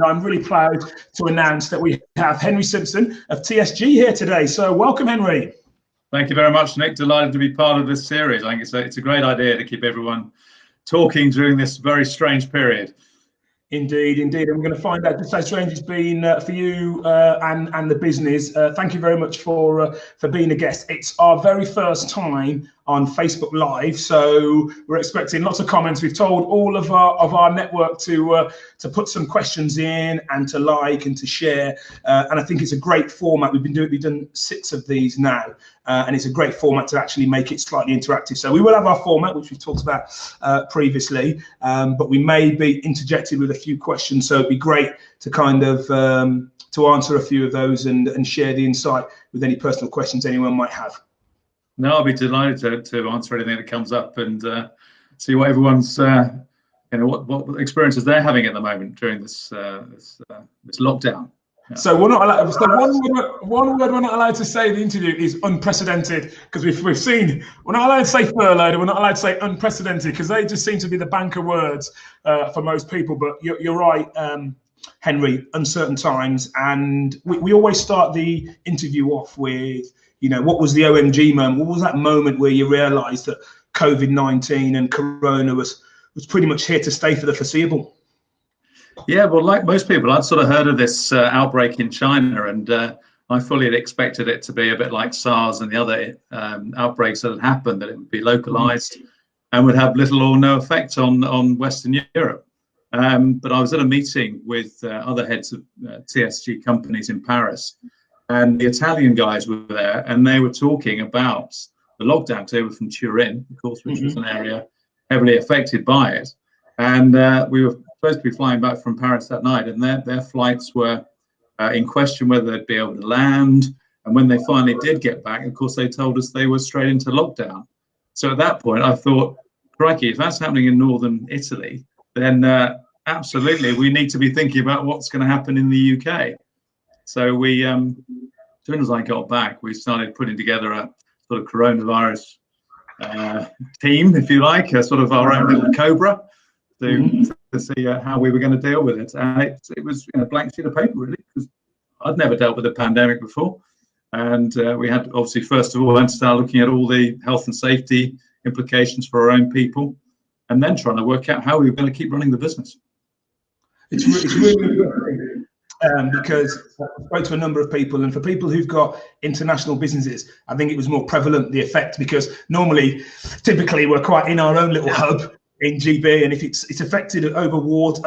and I'm really proud to announce that we have Henry Simpson of TSG here today. So welcome, Henry. Thank you very much, Nick. Delighted to be part of this series. I think it's a great idea to keep everyone talking during this very strange period. Indeed, indeed. And we're going to find out just how strange it's been for you and the business. Thank you very much for being a guest. It's our very first time on Facebook Live, so we're expecting lots of comments. We've told all of our network to put some questions in and to like and to share. And I think it's a great format. We've done 6 of these now, and it's a great format to actually make it slightly interactive. So we will have our format, which we've talked about previously, but we may be interjected with a few questions. So it'd be great to kind of to answer a few of those and share the insight with any personal questions anyone might have. No, I'll be delighted to answer anything that comes up and see what everyone's, what experiences they're having at the moment during this lockdown. Yeah. So we're not allowed. So one word we're not allowed to say in the interview is unprecedented, because we've seen we're not allowed to say furloughed. We're not allowed to say unprecedented because they just seem to be the banker words for most people. But you're right, Henry. Uncertain times, and we always start the interview off with, what was the OMG moment? What was that moment where you realised that COVID-19 and Corona was pretty much here to stay for the foreseeable? Yeah, well, like most people, I'd sort of heard of this outbreak in China, and I fully had expected it to be a bit like SARS and the other outbreaks that had happened, that it would be localised and would have little or no effect on Western Europe. But I was at a meeting with other heads of TSG companies in Paris, and the Italian guys were there, and they were talking about the lockdown. They were from Turin, of course, which was an area heavily affected by it. And we were supposed to be flying back from Paris that night, and their flights were in question whether they'd be able to land. And when they finally did get back, of course, they told us they were straight into lockdown. So at that point, I thought, crikey, if that's happening in northern Italy, then absolutely, we need to be thinking about what's going to happen in the UK. So we, as soon as I got back, we started putting together a sort of coronavirus team, if you like, a sort of our own little cobra to see how we were going to deal with it. And it was a blank sheet of paper, really, because I'd never dealt with a pandemic before. And we had, obviously, first of all, to start looking at all the health and safety implications for our own people, and then trying to work out how we were going to keep running the business. It's really interesting. Because I spoke to a number of people, and for people who've got international businesses, I think it was more prevalent, the effect, because typically we're quite in our own little hub in GB, and if it's affected overseas,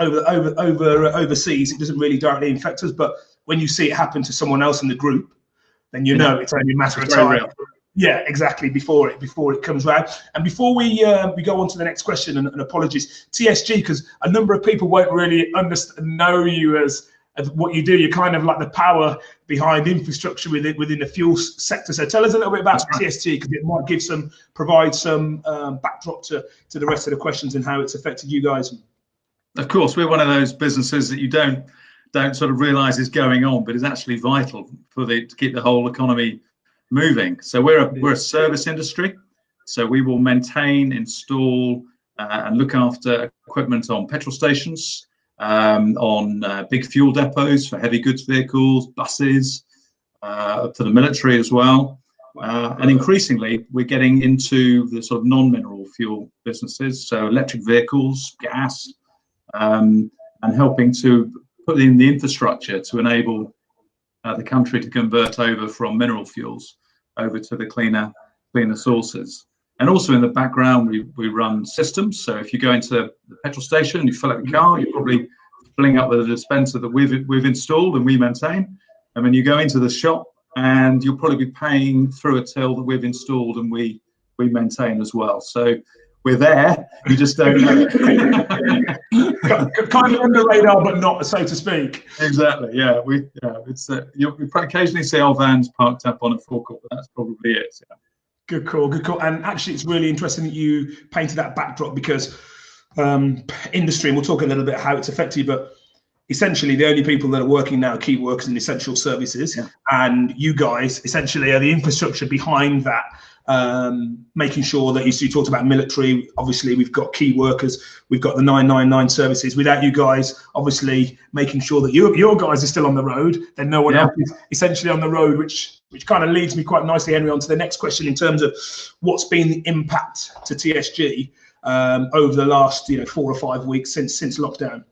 it doesn't really directly affect us. But when you see it happen to someone else in the group, then it's only a matter of time. Yeah, exactly, before it comes round. And before we go on to the next question, and apologies, TSG, because a number of people won't really know you as what you do. You're kind of like the power behind infrastructure within the fuel sector. So tell us a little bit about TSG, because it might provide some backdrop to the rest of the questions and how it's affected you guys. Of course, we're one of those businesses that you don't sort of realise is going on, but is actually vital to keep the whole economy moving. So we're a service industry. So we will maintain, install, and look after equipment on petrol stations, on big fuel depots for heavy goods vehicles, buses, for the military as well. And increasingly, we're getting into the sort of non-mineral fuel businesses, so electric vehicles, gas, and helping to put in the infrastructure to enable the country to convert over from mineral fuels over to the cleaner sources. And also in the background, we run systems. So if you go into the petrol station, you fill up your car, you're probably filling up with a dispenser that we've installed and we maintain. And then you go into the shop, and you'll probably be paying through a till that we've installed and we maintain as well. So we're there, you just don't know it. Kind of on the radar, but not, so to speak. Exactly, yeah. It's you'll occasionally see our vans parked up on a forecourt, but that's probably it. Yeah. Good call. And actually, it's really interesting that you painted that backdrop, because industry, and we'll talk a little bit how it's affected you, but essentially the only people that are working now are key workers in essential services, and you guys essentially are the infrastructure behind that. Making sure that you talked about military, obviously we've got key workers, we've got the 999 services. Without you guys, obviously making sure that your guys are still on the road, then no one else is essentially on the road, which kind of leads me quite nicely, Henry, on to the next question in terms of what's been the impact to TSG over the last 4 or 5 weeks since lockdown.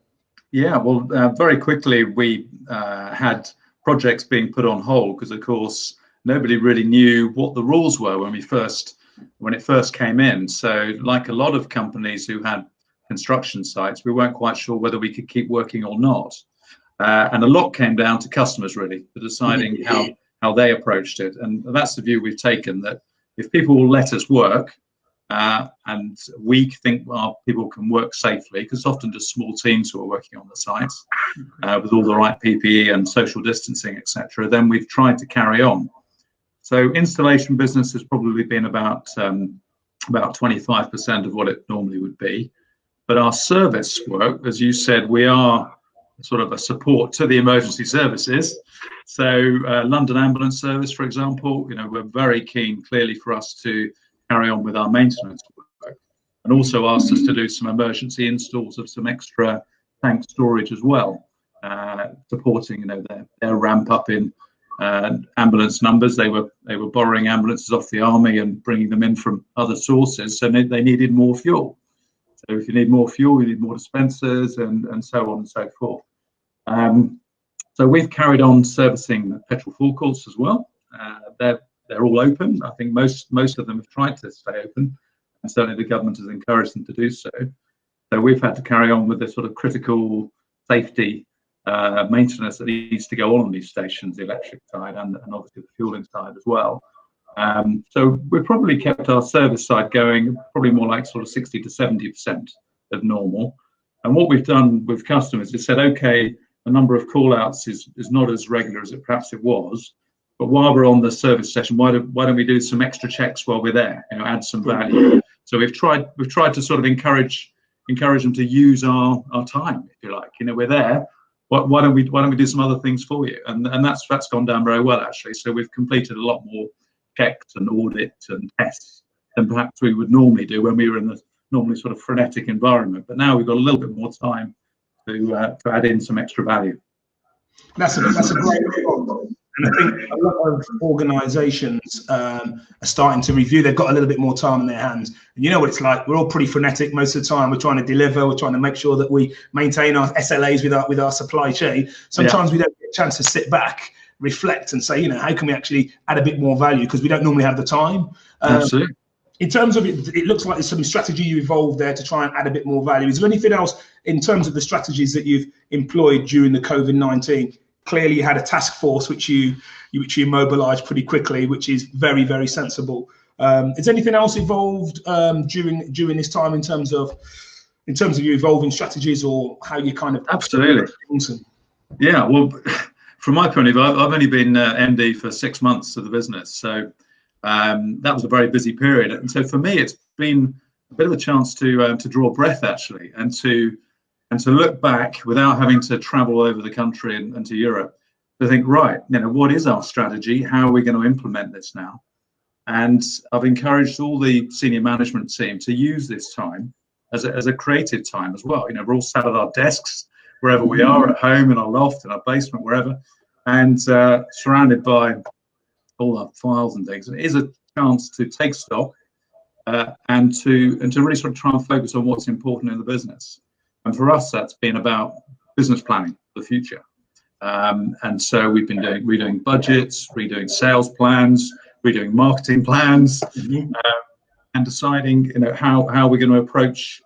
Yeah, well, very quickly we had projects being put on hold because, of course, nobody really knew what the rules were when it first came in. So like a lot of companies who had construction sites, we weren't quite sure whether we could keep working or not. And a lot came down to customers really for deciding how they approached it. And that's the view we've taken, that if people will let us work, and we think our people can work safely, because it's often just small teams who are working on the sites with all the right PPE and social distancing, etc., then we've tried to carry on. So installation business has probably been about 25% of what it normally would be. But our service work, as you said, we are sort of a support to the emergency services. So London Ambulance Service, for example, we're very keen, clearly, for us to carry on with our maintenance work, and also asked us to do some emergency installs of some extra tank storage as well, supporting their ramp up in ambulance numbers. They were borrowing ambulances off the army and bringing them in from other sources, so they needed more fuel. So if you need more fuel, you need more dispensers, and so on and so forth. So we've carried on servicing petrol forecourts as well. They're all open. I think most of them have tried to stay open, and certainly the government has encouraged them to do so. So we've had to carry on with the sort of critical safety maintenance that needs to go on these stations, the electric side and obviously the fueling side as well. So we've probably kept our service side going probably more like sort of 60 to 70% of normal. And what we've done with customers is said, okay, the number of call outs is not as regular as it perhaps it was, but while we're on the service session, why don't we do some extra checks while we're there, add some value. So we've tried to sort of encourage them to use our time, if you like. We're there. Why don't we do some other things for you? And that's gone down very well, actually. So we've completed a lot more checks and audits and tests than perhaps we would normally do when we were in the normally sort of frenetic environment. But now we've got a little bit more time to add in some extra value. That's a great response. And I think a lot of organisations are starting to review. They've got a little bit more time in their hands. And you know what it's like. We're all pretty frenetic most of the time. We're trying to deliver. We're trying to make sure that we maintain our SLAs with our supply chain. Sometimes we don't get a chance to sit back, reflect, and say, how can we actually add a bit more value, because we don't normally have the time. Absolutely. In terms of it looks like there's some strategy you evolved there to try and add a bit more value. Is there anything else in terms of the strategies that you've employed during the COVID-19? Clearly, you had a task force which you mobilised pretty quickly, which is very, very sensible. Is anything else evolved during this time in terms of your evolving strategies, or how you kind of absolutely? Yeah, well, from my point of view, I've only been MD for 6 months of the business, so that was a very busy period. And so for me, it's been a bit of a chance to draw breath, actually, and to look back without having to travel over the country and to Europe, to think, right, what is our strategy? How are we going to implement this now? And I've encouraged all the senior management team to use this time as a creative time as well. We're all sat at our desks, wherever we are, at home, in our loft, in our basement, wherever, and surrounded by all our files and things. And it is a chance to take stock and to really sort of try and focus on what's important in the business. And for us, that's been about business planning for the future. And so we've been redoing budgets, redoing sales plans, redoing marketing plans, and deciding, how we're going to approach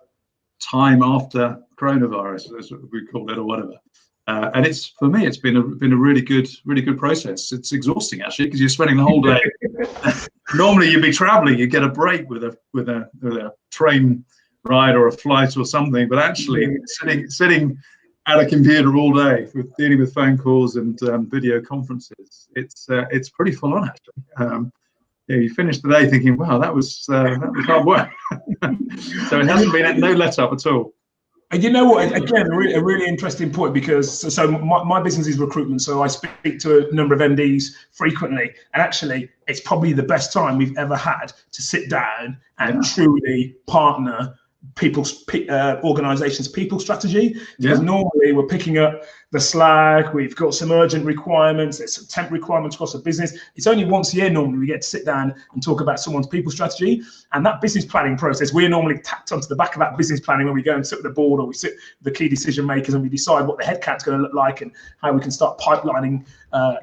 time after coronavirus, as we call it, or whatever. And for me, it's been a really good process. It's exhausting, actually, because you're spending the whole day. Normally, you'd be traveling, you get a break with a train ride or a flight or something, but actually sitting at a computer all day dealing with phone calls and video conferences, it's pretty full on, actually. You finish the day thinking, wow, that was hard work. So it hasn't been no let up at all. And you know what? Again, a really interesting point, because so my business is recruitment, so I speak to a number of MDs frequently, and actually, it's probably the best time we've ever had to sit down and truly partner organizations' people strategy, because normally we're picking up the slack, we've got some urgent requirements, there's some temp requirements across the business. It's only once a year normally we get to sit down and talk about someone's people strategy, and that business planning process, we're normally tacked onto the back of that business planning when we go and sit with the board, or we sit with the key decision makers and we decide what the headcount's going to look like and how we can start pipelining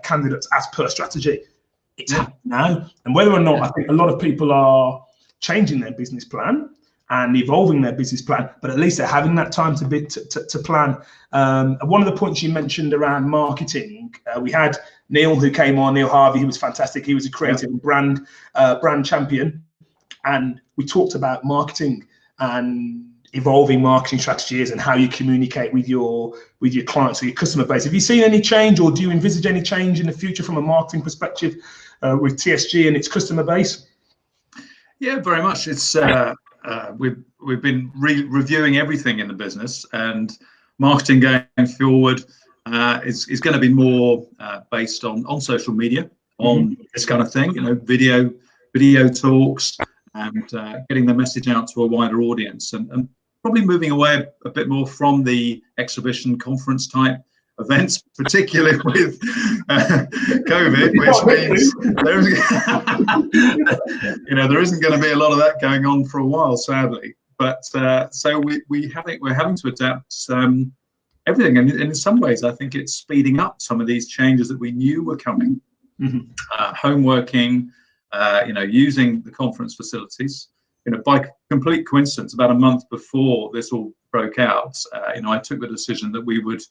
candidates as per strategy. It's happening now, and whether or not, I think a lot of people are changing their business plan and evolving their business plan, but at least they're having that time to plan. One of the points you mentioned around marketing, we had Neil who came on, Neil Harvey, he was fantastic. He was a creative brand champion, and we talked about marketing and evolving marketing strategies and how you communicate with your clients or your customer base. Have you seen any change, or do you envisage any change in the future from a marketing perspective with TSG and its customer base? Yeah, very much. It's we've been reviewing everything in the business, and marketing going forward is going to be more based on social media, on this kind of thing. You know, video talks, and getting the message out to a wider audience, and probably moving away a bit more from the exhibition conference type events, particularly with COVID, which means there isn't going to be a lot of that going on for a while, sadly. But so we're having to adapt everything, and in some ways, I think it's speeding up some of these changes that we knew were coming. Home working, using the conference facilities. By complete coincidence, about a month before this all broke out, I took the decision that we would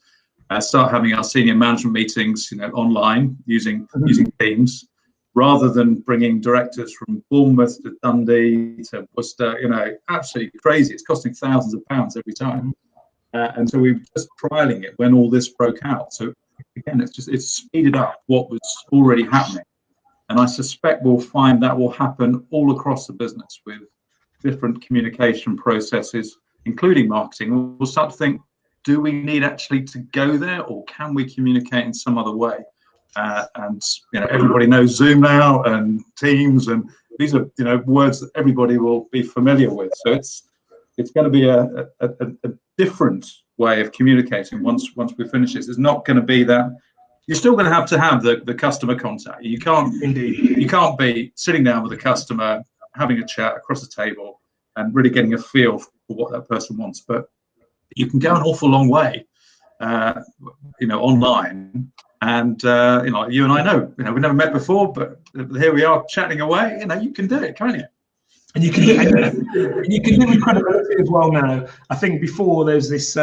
start having our senior management meetings, online using Teams, rather than bringing directors from Bournemouth to Dundee to Worcester. Absolutely crazy. It's costing thousands of pounds every time, and so we were just trialing it when all this broke out. So again, it's speeded up what was already happening, and I suspect we'll find that will happen all across the business with different communication processes, including marketing. We'll start to think, do we need actually to go there, or can we communicate in some other way? And everybody knows Zoom now and Teams, and these are words that everybody will be familiar with. So it's going to be a different way of communicating once we finish this. It's not going to be that. You're still going to have the customer contact. You can't be sitting down with a customer, having a chat across the table, and really getting a feel for what that person wants. But you can go an awful long way, online. And you and I know, we've never met before, but here we are chatting away. You can do it, can't you? And you can do it with credibility as well now. I think before there's this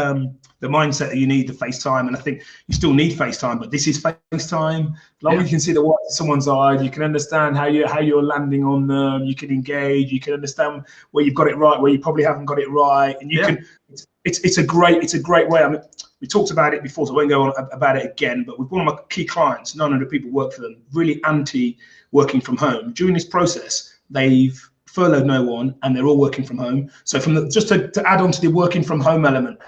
the mindset that you need the FaceTime, and I think you still need FaceTime, but this is FaceTime. As long as you can see the white of someone's eye, you can understand how you're landing on them. You can engage. You can understand where you've got it right, where you probably haven't got it right, and you can. It's a great way. I mean, we talked about it before, so I won't go on about it again. But with one of my key clients, 900 people work for them, really anti working from home. During this process, they've furloughed no one, and they're all working from home. So just to add on to the working from home element,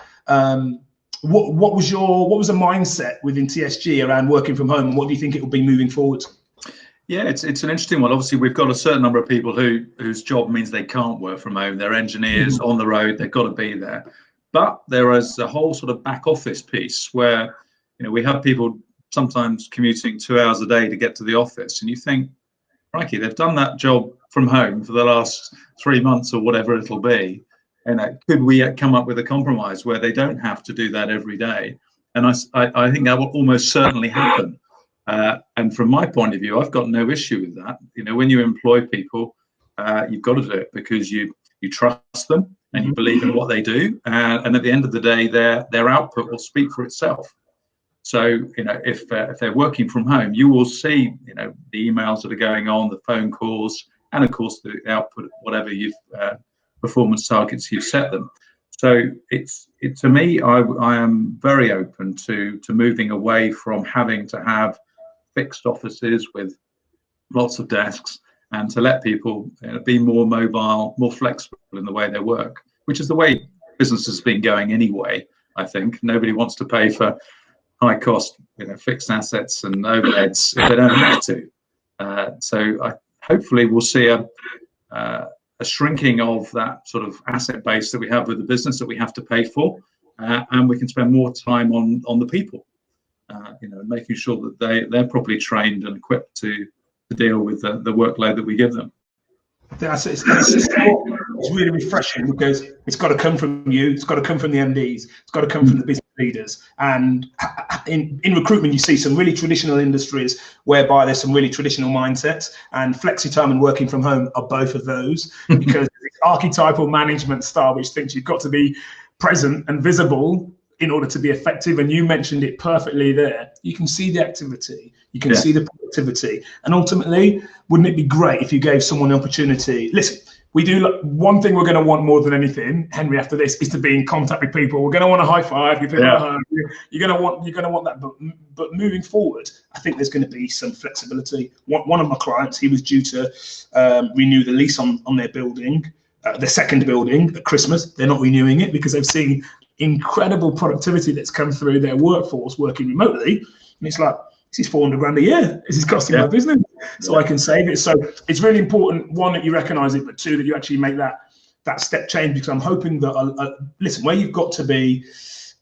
what was the mindset within TSG around working from home, and what do you think it will be moving forward? Yeah, it's an interesting one. Obviously, we've got a certain number of people whose job means they can't work from home. They're engineers on the road. They've got to be there. But there is a whole sort of back office piece where we have people sometimes commuting 2 hours a day to get to the office, and you think, crikey, they've done that job from home for the last 3 months or whatever it'll be. Could we come up with a compromise where they don't have to do that every day? And I think that will almost certainly happen. And from my point of view, I've got no issue with that. When you employ people, you've got to do it because you trust them and you believe in what they do. And at the end of the day, their output will speak for itself. So, if they're working from home, you will see, the emails that are going on, the phone calls, and of course the output, whatever performance targets you've set them. So to me, I am very open to moving away from having to have fixed offices with lots of desks, and to let people be more mobile, more flexible in the way they work, which is the way business has been going anyway. I think nobody wants to pay for high cost, fixed assets and overheads if they don't have to. So hopefully we'll see a shrinking of that sort of asset base that we have with the business that we have to pay for, and we can spend more time on the people, making sure that they're properly trained and equipped to deal with the workload that we give them. It's really refreshing because it's got to come from you, it's got to come from the MDs, it's got to come from the business leaders. And in recruitment, you see some really traditional industries whereby there's some really traditional mindsets, and flexi time and working from home are both of those, because it's archetypal management style, which thinks you've got to be present and visible in order to be effective. And you mentioned it perfectly there. You can see the activity, you can see the productivity, and ultimately, wouldn't it be great if you gave someone an opportunity? Listen, we do one thing we're going to want more than anything, Henry, after this, is to be in contact with people. We're going to want a high five. You're going to want that. But moving forward, I think there's going to be some flexibility. One of my clients, he was due to renew the lease on their building, their second building at Christmas. They're not renewing it because they've seen incredible productivity that's come through their workforce working remotely, and it's like, this is 400 grand a year. This is costing my business, so I can save it. So it's really important, one, that you recognise it, but two, that you actually make that step change, because I'm hoping that listen, where you've got to be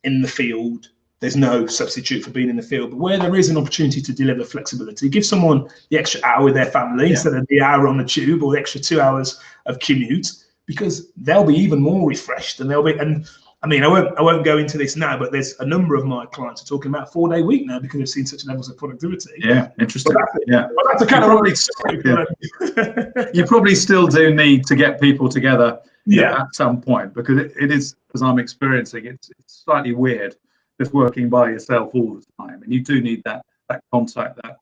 in the field, there's no substitute for being in the field, but where there is an opportunity to deliver flexibility, give someone the extra hour with their family instead of the hour on the tube, or the extra 2 hours of commute, because they'll be even more refreshed, and they'll be. And I mean, I won't go into this now, but there's a number of my clients are talking about 4-day week now because they've seen such levels of productivity. Yeah, interesting. Well, that's a kind of you probably still do need to get people together at some point, because it is, as I'm experiencing, it's slightly weird just working by yourself all the time, and you do need that contact, that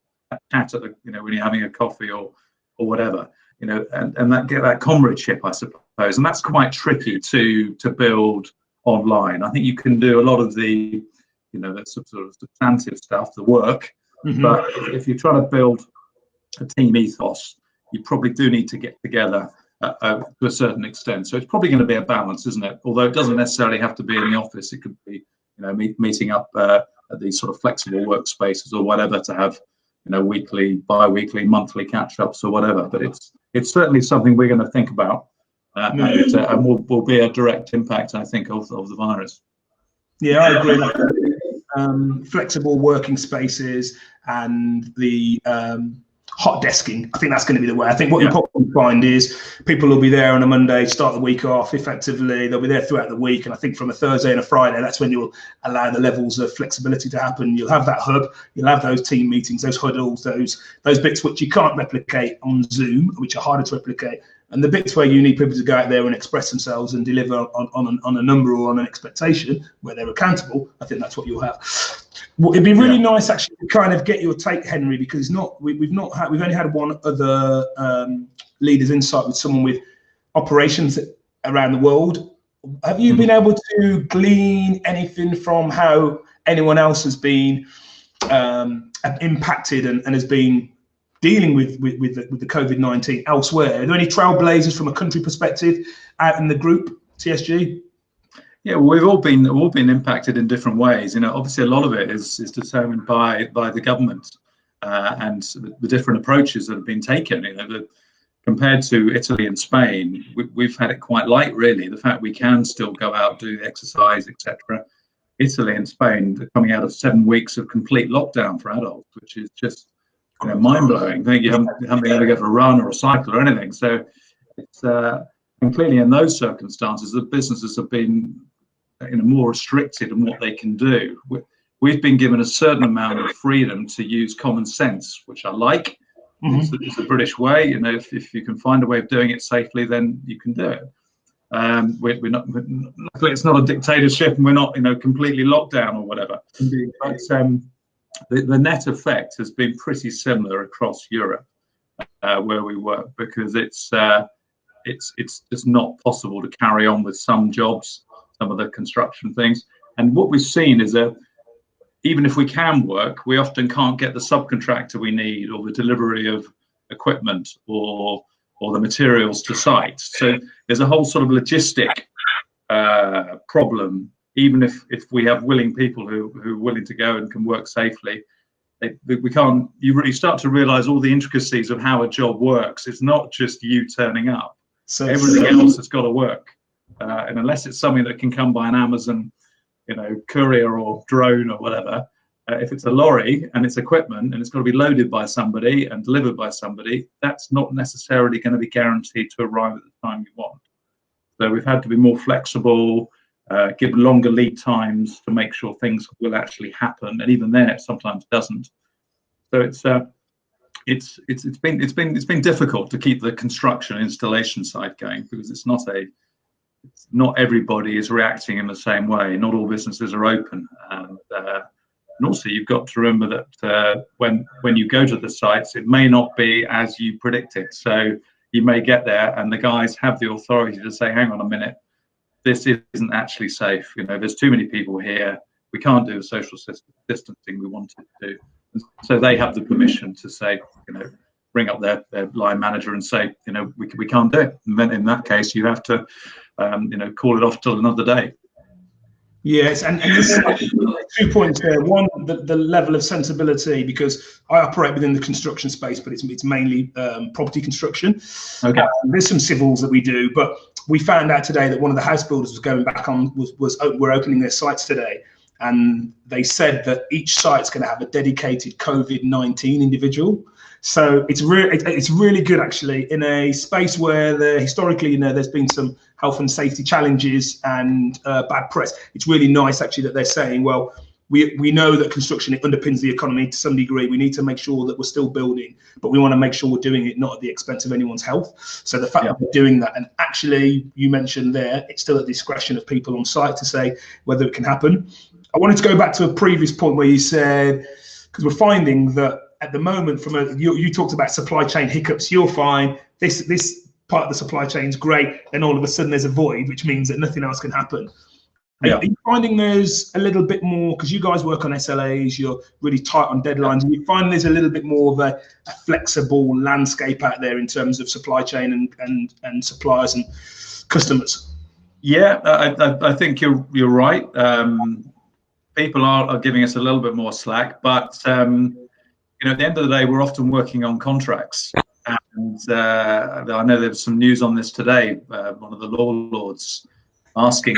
chat at the, when you're having a coffee or whatever, and that comradeship, I suppose, and that's quite tricky to build online. I think you can do a lot of the, the sort of substantive stuff, the work, but if you're trying to build a team ethos, you probably do need to get together to a certain extent. So it's probably going to be a balance, isn't it? Although it doesn't necessarily have to be in the office. It could be, meeting up at these sort of flexible workspaces or whatever, to have, weekly, bi-weekly, monthly catch-ups or whatever. But it's certainly something we're going to think about. And will be a direct impact, I think, of the virus. Yeah, I agree. Flexible working spaces and the hot desking, I think that's going to be the way. I think what you'll probably find is people will be there on a Monday, start the week off effectively. They'll be there throughout the week. And I think from a Thursday and a Friday, that's when you'll allow the levels of flexibility to happen. You'll have that hub, you'll have those team meetings, those huddles, those bits which you can't replicate on Zoom, which are harder to replicate. And the bits where you need people to go out there and express themselves and deliver on a number or on an expectation where they're accountable, I think that's what you'll have. Well, it'd be really nice actually to kind of get your take, Henry, because we've only had one other leaders insight with someone with operations around the world. Have you been able to glean anything from how anyone else has been impacted and has been dealing with the COVID-19 elsewhere? Are there any trailblazers from a country perspective out in the group, TSG? Yeah, well, we've all been impacted in different ways. Obviously a lot of it is determined by the government and the different approaches that have been taken. Compared to Italy and Spain, we've had it quite light, really. The fact we can still go out, do exercise, etc. Italy and Spain are coming out of 7 weeks of complete lockdown for adults, which is just mind-blowing. I think you haven't been able to go for a run or a cycle or anything. So it's and clearly in those circumstances, the businesses have been more restricted in what they can do. We've been given a certain amount of freedom to use common sense, which I like. It's the British way. If you can find a way of doing it safely, then you can do it. We're not, luckily it's not a dictatorship, and we're not completely locked down or whatever. Indeed. But the net effect has been pretty similar across Europe where we work, because it's just not possible to carry on with some jobs, some of the construction things. And what we've seen is that even if we can work, we often can't get the subcontractor we need, or the delivery of equipment, or the materials to site. So there's a whole sort of logistic problem, even if we have willing people who are willing to go and can work safely, we can't. You really start to realise all the intricacies of how a job works. It's not just you turning up. So everything else has got to work, and unless it's something that can come by an Amazon, courier or drone or whatever, if it's a lorry and it's equipment and it's got to be loaded by somebody and delivered by somebody, that's not necessarily going to be guaranteed to arrive at the time you want. So we've had to be more flexible, give longer lead times to make sure things will actually happen, and even then it sometimes doesn't. So it's been difficult to keep the construction installation side going, because it's not everybody is reacting in the same way. Not all businesses are open, and also you've got to remember that when you go to the sites, it may not be as you predicted. So you may get there and the guys have the authority to say, hang on a minute, this isn't actually safe. There's too many people here. We can't do the social distancing we wanted to do. And so they have the permission to say, bring up their line manager and say, we can't do it. And then in that case, you have to, call it off till another day. Yes, and there's 2 points there. One, the level of sensibility, because I operate within the construction space, but it's mainly property construction. Okay. There's some civils that we do, but we found out today that one of the house builders was going back on, we're opening their sites today, and they said that each site's going to have a dedicated COVID-19 individual. So it's really good, actually, in a space where historically, there's been some health and safety challenges and bad press. It's really nice, actually, that they're saying, well, we know that construction, it underpins the economy to some degree. We need to make sure that we're still building, but we want to make sure we're doing it not at the expense of anyone's health. So the fact that we're doing that, and actually, you mentioned there, it's still at the discretion of people on site to say whether it can happen. I wanted to go back to a previous point where you said, because we're finding that at the moment, you talked about supply chain hiccups. You're fine. This part of the supply chain is great. Then all of a sudden there's a void, which means that nothing else can happen. Yeah. Are you finding there's a little bit more, because you guys work on SLAs, you're really tight on deadlines, and you find there's a little bit more of a flexible landscape out there in terms of supply chain and suppliers and customers? Yeah, I think you're right. People are giving us a little bit more slack, but at the end of the day, we're often working on contracts. And I know there's some news on this today. One of the law lords asking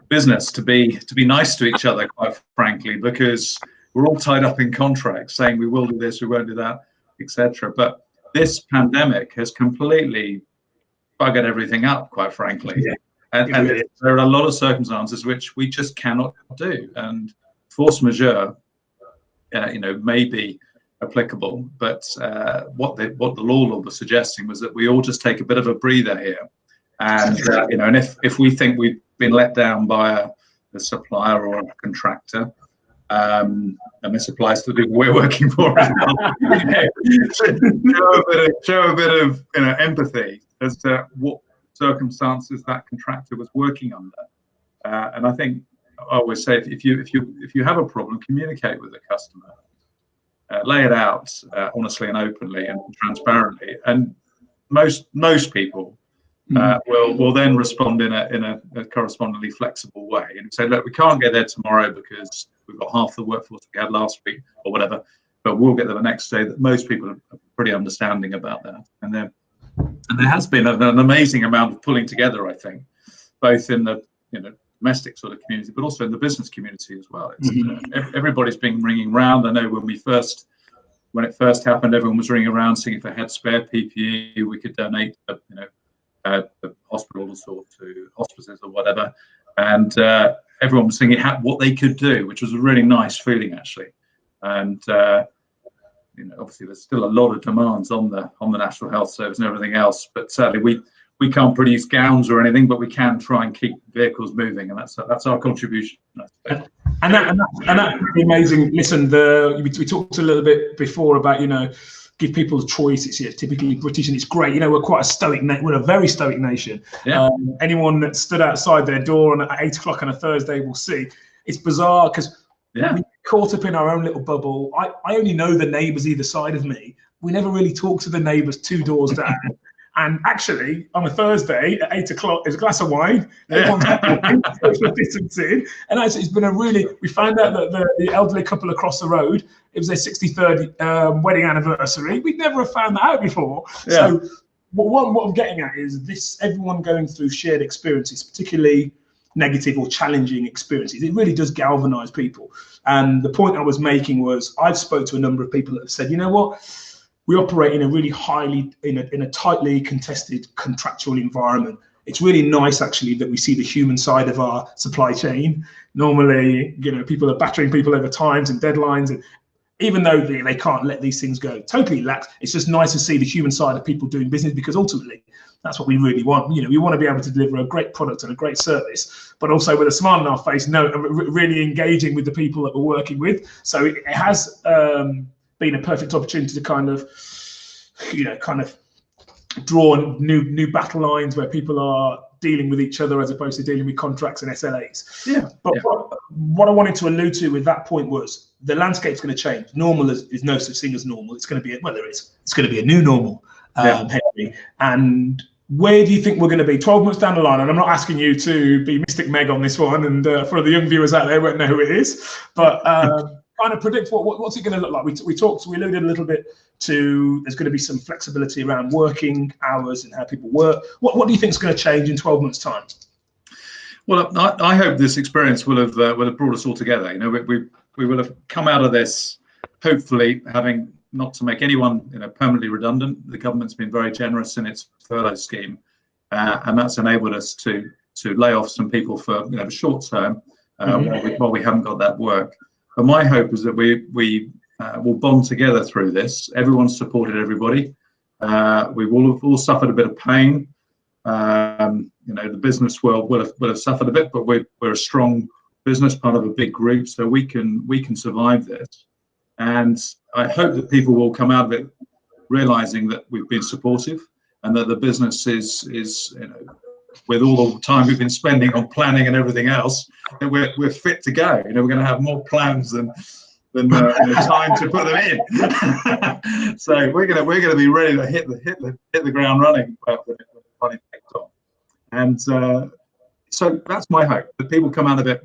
business to be nice to each other, quite frankly, because we're all tied up in contracts saying we will do this, we won't do that, etc. But this pandemic has completely buggered everything up, quite frankly. Yeah. And there are a lot of circumstances which we just cannot do, and force majeure, may be applicable. But what the law lord was suggesting was that we all just take a bit of a breather here, and and if we think we've been let down by a supplier or a contractor, and this applies to the people we're working for as well, show a bit of empathy as to what circumstances that contractor was working under. And I think I always say, if you have a problem, communicate with the customer, lay it out honestly and openly and transparently, and most people will then respond in a correspondingly flexible way and say, look, we can't get there tomorrow because we've got half the workforce we had last week or whatever, but we'll get there the next day. That most people are pretty understanding about that, and there has been an amazing amount of pulling together, I think, both in the domestic sort of community, but also in the business community as well. Everybody's been ringing around. I know when it first happened, everyone was ringing around seeing if they had spare PPE we could donate to, to hospitals or to hospices or whatever, and everyone was thinking what they could do, which was a really nice feeling, actually. And obviously there's still a lot of demands on the National Health Service and everything else, but certainly we can't produce gowns or anything, but we can try and keep vehicles moving, and that's our contribution. And that's amazing. Listen, we talked a little bit before about give people a choice. It's typically British, and it's great. We're quite a stoic. We're a very stoic nation. Yeah. Anyone that stood outside their door at 8 o'clock on a Thursday will see. It's bizarre because we're caught up in our own little bubble. I only know the neighbours either side of me. We never really talk to the neighbours 2 doors down. And actually, on a Thursday at 8 o'clock, there's a glass of wine. Everyone's social distancing. And actually, it's been a really, we found out that the elderly couple across the road, it was their 63rd wedding anniversary. We'd never have found that out before. Yeah. So what I'm getting at is this, everyone going through shared experiences, particularly negative or challenging experiences, it really does galvanize people. And the point I was making was, I've spoke to a number of people that have said, you know what, we operate in a really in a tightly contested contractual environment. It's really nice actually that we see the human side of our supply chain. Normally, you know, people are battering people over times and deadlines, and even though they can't let these things go totally lax, it's just nice to see the human side of people doing business, because ultimately that's what we really want. You know, we want to be able to deliver a great product and a great service, but also with a smile on our face, really engaging with the people that we're working with. So it has been a perfect opportunity to kind of draw new battle lines where people are dealing with each other as opposed to dealing with contracts and SLAs. Yeah. But yeah. What I wanted to allude to with that point was the landscape's going to change. Normal is no such thing as normal. It's going to be it's going to be a new normal, Henry. And where do you think we're going to be 12 months down the line? And I'm not asking you to be Mystic Meg on this one, and for the young viewers out there, won't know who it is, but kind of predict what's it going to look like. We alluded a little bit to there's going to be some flexibility around working hours and how people work. What do you think is going to change in 12 months' time? Well, I hope this experience will have brought us all together. You know, we will have come out of this hopefully having, not to make anyone permanently redundant. The government's been very generous in its furlough scheme, and that's enabled us to lay off some people for the short term while we haven't got that work. But my hope is that we will bond together through this. Everyone's supported everybody. We've all suffered a bit of pain. The business world will have suffered a bit, but we're a strong business, part of a big group, so we can survive this. And I hope that people will come out of it realizing that we've been supportive, and that the business is with all the time we've been spending on planning and everything else, that we're fit to go. We're going to have more plans than time to put them in. So we're going to be ready to hit the ground running when it takes on. And so that's my hope, that people come out of it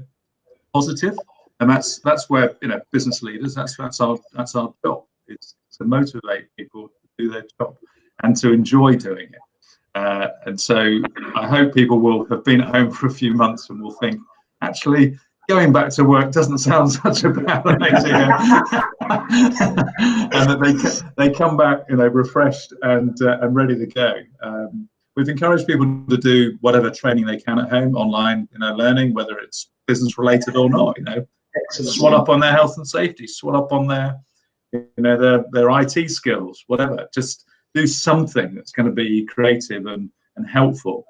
positive, and that's where business leaders, that's our job. It's to motivate people to do their job and to enjoy doing it. And so I hope people will have been at home for a few months and will think, actually, going back to work doesn't sound such a bad idea, and that they come back refreshed and ready to go. We've encouraged people to do whatever training they can at home, online, learning, whether it's business related or not. Swat up on their health and safety, swat up on their IT skills, whatever. Just do something that's going to be creative and helpful,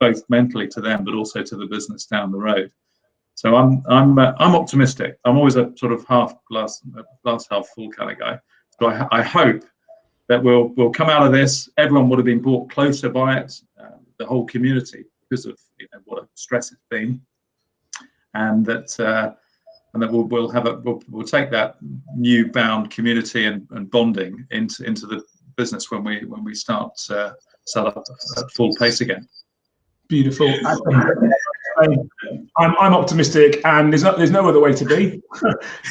both mentally to them, but also to the business down the road. So I'm optimistic. I'm always a sort of glass half full kind of guy. So I hope that we'll come out of this. Everyone would have been brought closer by it, the whole community, because of what a stress it's been, and that we'll take that new bound community and bonding into the business when we start up at full pace again. Beautiful. I'm optimistic, and there's no other way to be.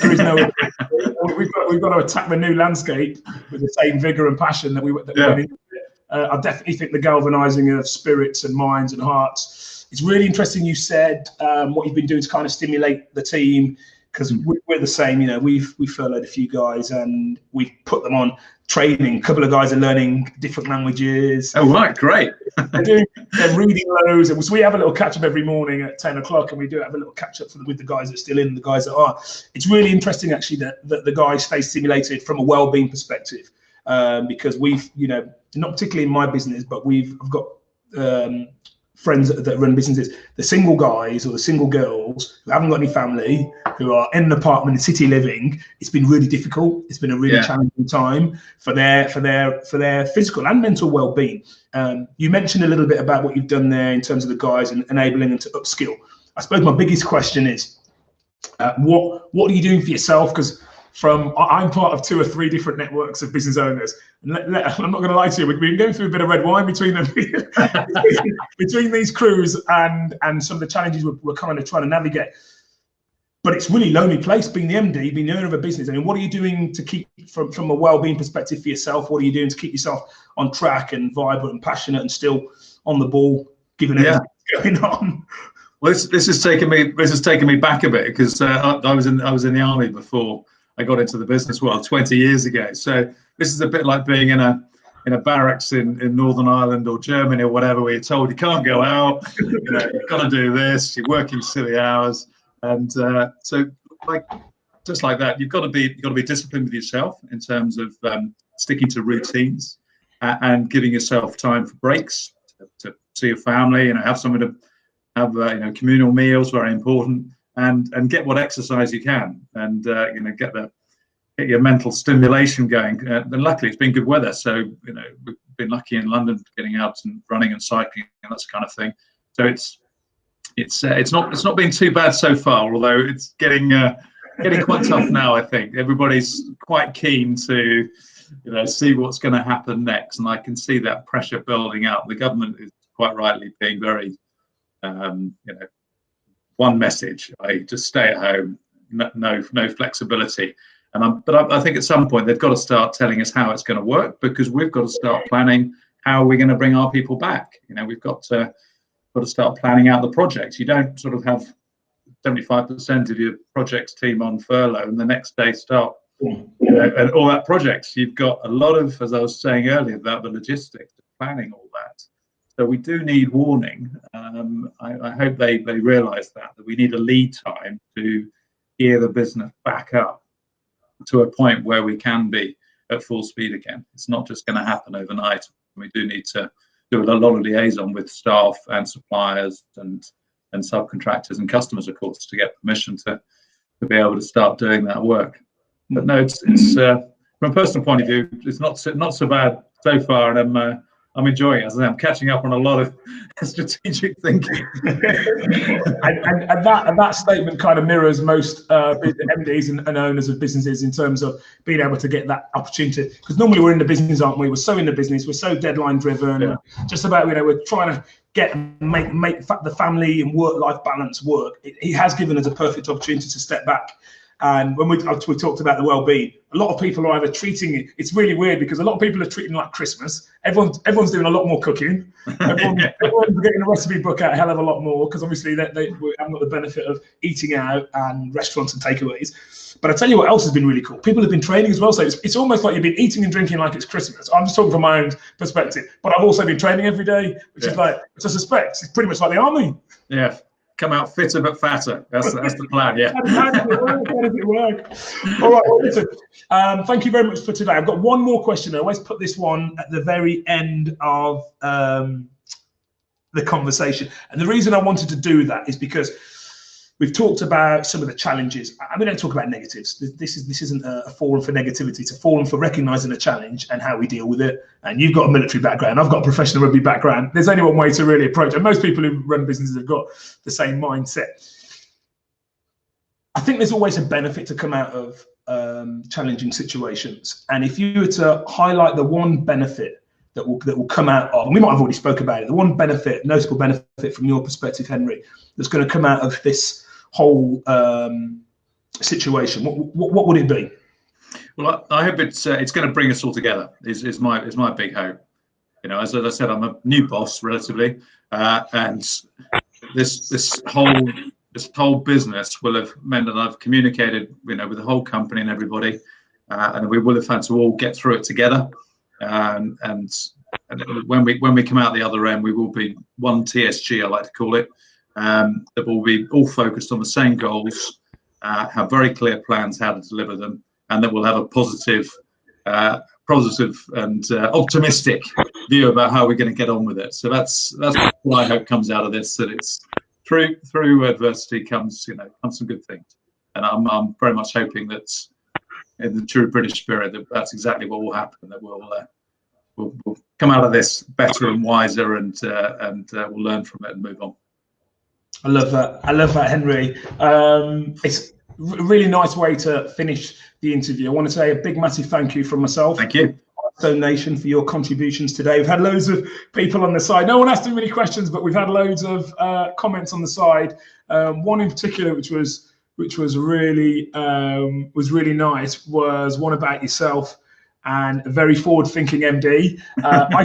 There is no. We've got to attack the new landscape with the same vigor and passion that we went into. I definitely think the galvanizing of spirits and minds and hearts. It's really interesting. You said what you've been doing to kind of stimulate the team, because we're the same. We've furloughed a few guys and we've put them on training. A couple of guys are learning different languages. Oh, right, great. They're reading loads. And so we have a little catch up every morning at 10 o'clock, and we do have a little catch up with the guys that are still in and the guys that aren't. It's really interesting, actually, that the guys stay stimulated from a well-being perspective, because we've, not particularly in my business, but I've got friends that run businesses, the single guys or the single girls who haven't got any family, who are in an apartment in city living. It's been really difficult. It's been a really challenging time for their physical and mental well-being. You mentioned a little bit about what you've done there in terms of the guys and enabling them to upskill. I suppose my biggest question is, what are you doing for yourself? Because I'm part of 2 or 3 different networks of business owners. And I'm not going to lie to you, we've been going through a bit of red wine between them, between these crews and some of the challenges we're kind of trying to navigate. But it's really lonely place being the MD, being the owner of a business. I mean, what are you doing to keep from a well-being perspective for yourself? What are you doing to keep yourself on track and vibrant and passionate and still on the ball, given everything going on? Well, this has taken me back a bit, because I was in the army before I got into the business world 20 years ago. So this is a bit like being in a barracks in Northern Ireland or Germany or whatever, where you're told you can't go out, you've got to do this, you're working silly hours. And so, just like that, you've got to be disciplined with yourself in terms of sticking to routines and giving yourself time for breaks to see your family. Have something to have. Communal meals, very important, and get what exercise you can, and get your mental stimulation going. And luckily, it's been good weather, so we've been lucky in London getting out and running and cycling and that kind of thing. So it's not been too bad so far, although it's getting quite tough now. I think everybody's quite keen to see what's going to happen next, and I can see that pressure building up. The government is quite rightly being very one message: just stay at home, no flexibility. But I think at some point they've got to start telling us how it's going to work, because we've got to start planning how we're going to bring our people back. We've got to start planning out the projects. You don't sort of have 75% of your projects team on furlough and the next day start, and all that projects. You've got a lot of, as I was saying earlier, about the logistics, planning all that. So we do need warning. I hope they realise that we need a lead time to gear the business back up to a point where we can be at full speed again. It's not just going to happen overnight. We do need to do a lot of liaison with staff and suppliers and subcontractors and customers, of course, to get permission to be able to start doing that work. But no, it's from a personal point of view, it's not so bad so far, and I'm enjoying it. As I say, I'm catching up on a lot of strategic thinking. and that statement kind of mirrors most MDs and owners of businesses in terms of being able to get that opportunity. Because normally we're in the business, aren't we? We're so in the business, we're so deadline driven. Just about we're trying to make the family and work-life balance work. It has given us a perfect opportunity to step back. And when we talked about the well-being, a lot of people are either treating it. It's really weird, because a lot of people are treating it like Christmas. Everyone's doing a lot more cooking. Everyone's getting a recipe book out a hell of a lot more, because obviously they haven't got the benefit of eating out and restaurants and takeaways. But I tell you what else has been really cool. People have been training as well. So it's almost like you've been eating and drinking like it's Christmas. I'm just talking from my own perspective. But I've also been training every day, which is like, which I suspect it's pretty much like the army. Yeah. Come out fitter but fatter. That's the plan. Yeah. How does it work? All right. Well, listen, thank you very much for today. I've got one more question. I always put this one at the very end of the conversation, and the reason I wanted to do that is because we've talked about some of the challenges, and we don't talk about negatives. This isn't a forum for negativity. It's a forum for recognizing a challenge and how we deal with it. And you've got a military background. I've got a professional rugby background. There's only one way to really approach it. And most people who run businesses have got the same mindset. I think there's always a benefit to come out of challenging situations. And if you were to highlight the one benefit that will come out of, and we might have already spoke about it, the one benefit, notable benefit from your perspective, Henry, that's going to come out of this whole situation, what would it be? Well, I hope it's going to bring us all together. Is my big hope. As I said, I'm a new boss relatively, and this whole business will have meant that I've communicated, with the whole company and everybody, and we will have had to all get through it together. And when we come out the other end, we will be one TSG, I like to call it. That will be all focused on the same goals, have very clear plans how to deliver them, and that we'll have a positive and optimistic view about how we're going to get on with it. So that's what I hope comes out of this. That it's through adversity comes some good things, and I'm very much hoping that in the true British spirit that's exactly what will happen. That we'll come out of this better and wiser, and we'll learn from it and move on. I love that, Henry. really nice way to finish the interview. I want to say a big, massive thank you from myself. Thank you. IsoNation for your contributions today. We've had loads of people on the side. No one asked too many questions, but we've had loads of comments on the side. One in particular, which was really nice, was one about yourself and a very forward-thinking MD. I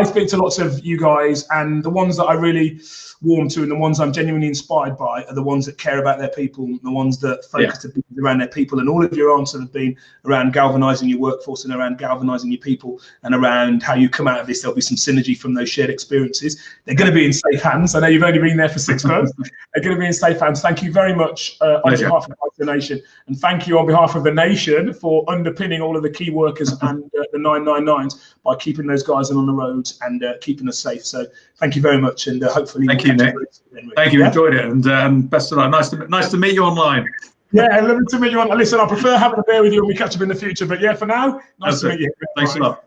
speak to lots of you guys, and the ones that I really warm to and the ones I'm genuinely inspired by are the ones that care about their people, the ones that focus around their people. And all of your answers have been around galvanizing your workforce and around galvanizing your people and around how you come out of this. There'll be some synergy from those shared experiences. They're going to be in safe hands. I know you've only been there for 6 months. They're going to be in safe hands. Thank you very much on behalf of the nation, and thank you on behalf of the nation for underpinning all of the key workers and the 999s by keeping those guys on the roads and keeping us safe. So thank you very much, and hopefully thank you, Nick. Thank you, enjoyed it, and best of luck. Nice to meet you online. Yeah, lovely to meet you on. Listen, I prefer having a beer with you when we catch up in the future, but yeah, for now, nice to meet you. Thanks a lot.